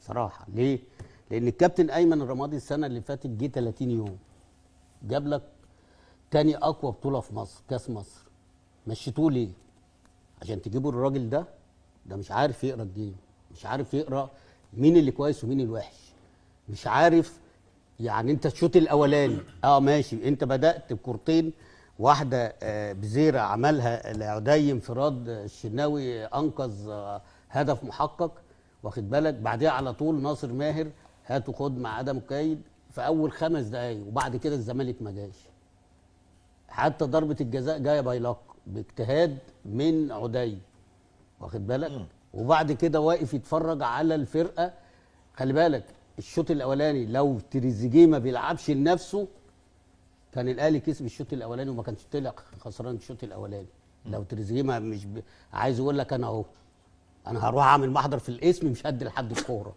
بصراحه. ليه؟ لان الكابتن ايمن الرمادي السنه اللي فاتت جه 30 يوم جاب لك تاني اقوى بطوله في مصر، كاس مصر. مشيتوه ليه؟ عشان تجيبوا الراجل ده مش عارف يقرا الجيم، مش عارف يقرا مين اللي كويس ومين الوحش، مش عارف. يعني انت الشوط الاولاني ماشي، انت بدات بكورتين، واحده بزيره عملها لعدي انفراد، الشناوي انقذ هدف محقق، واخد بالك. بعدها على طول ناصر ماهر هات وخد مع ادم كايد في اول 5 دقايق، وبعد كده الزمالك ما جاش. حتى ضربه الجزاء جايه بايلاق باجتهاد من عدي، واخد بالك. وبعد كده واقف يتفرج على الفرقه. خلي بالك الشوط الاولاني لو تريزيجيه ما بيلعبش لنفسه كان الاهلي كسب الشوط الاولاني وما كانش طلع خسران الشوط الاولاني. لو تريزيجيه مش عايز يقول لك انا اهو انا هروح اعمل محضر في الاسم مش هدي لحد الكوره،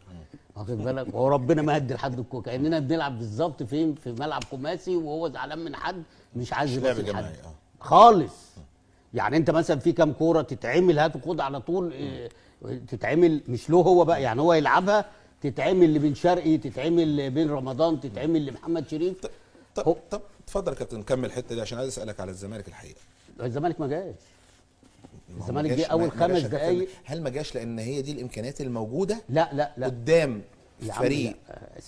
واخد بالك. وهو ربنا ما هدي لحد الكوره، كاننا بنلعب بالظبط في ملعب خماسي وهو زعلان من حد مش عايز يبص لحد خالص. يعني انت مثلا في كام كوره تتعمل هات وخد على طول، تتعمل مش له هو بقى، يعني هو يلعبها تتعمل لبن شرقي، تتعمل بين رمضان، تتعمل لمحمد شريف. طب اتفضل يا كابتن نكمل الحته دي عشان عايز اسالك على الزمالك الحقيقه. الزمالك ما جاش. الزمالك جه اول 5 دقايق. هل ما جاش لان هي دي الامكانيات الموجوده؟ لا قدام فريق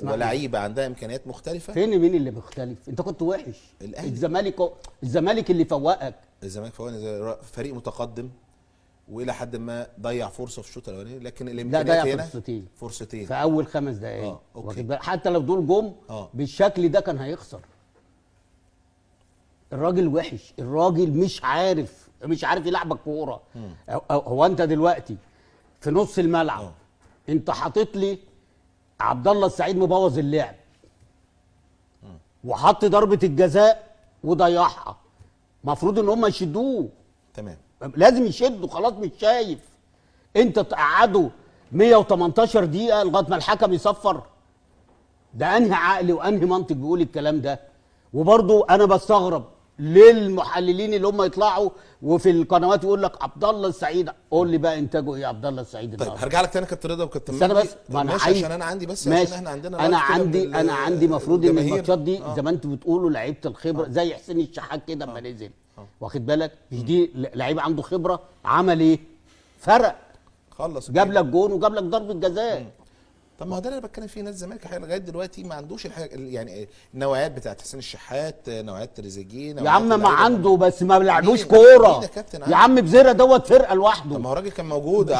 ولاعيبه عندها امكانيات مختلفه. فين مين اللي مختلف؟ انت كنت وحش. الزمالك اللي فوقك. الزمالك فوقنا فريق متقدم والى حد ما ضيع فرصه في الشوط الاولاني، لكن الامكانيات هنا فرصتين في اول 5 دقائق. حتى لو دول جم بالشكل ده كان هيخسر. الراجل وحش، الراجل مش عارف يلعبك كوره. هو انت دلوقتي في نص الملعب انت حاطط لي عبد الله السعيد مبوظ اللعب وحط ضربه الجزاء وضيعها. المفروض ان هم يشدوه. تمام، لازم يشدوا، خلاص مش شايف. انت تقعده 118 دقيقه لغايه ما الحكم يصفر. ده انهي عقل وانهي منطق بيقول الكلام ده؟ وبرضه انا بستغرب ليه المحللين اللي هم يطلعوا وفي القنوات يقول لك عبد الله السعيد. قول لي بقى انتاجه ايه عبد الله السعيد؟ طيب هرجع لك تاني كابتن رضا وكابتن مجدي. بس ماشي عشان انا عندي بس ماشي. عشان احنا عندنا انا عندي مفروض ان الماتشات دي زي ما انتوا بتقولوا لعيبه الخبره زي حسين الشحات كده اما نزل، واخد بالك. مش دي لعيب عنده خبره، عمل ايه؟ فرق، خلص، جاب لك جون وجاب لك ضربه جزاء. طب ما هو ده اللي انا بتكلم فيه. نادي الزمالك لغايه دلوقتي ما عندوش الحاجه، يعني النوعيات بتاعت حسين الشحات، نوعيات تريزيجيه، يا عم ما عنده بس ما بيلعبوش كوره. يا عم بزيره دوت فرقه لوحده. طب ما هو راجل كان موجود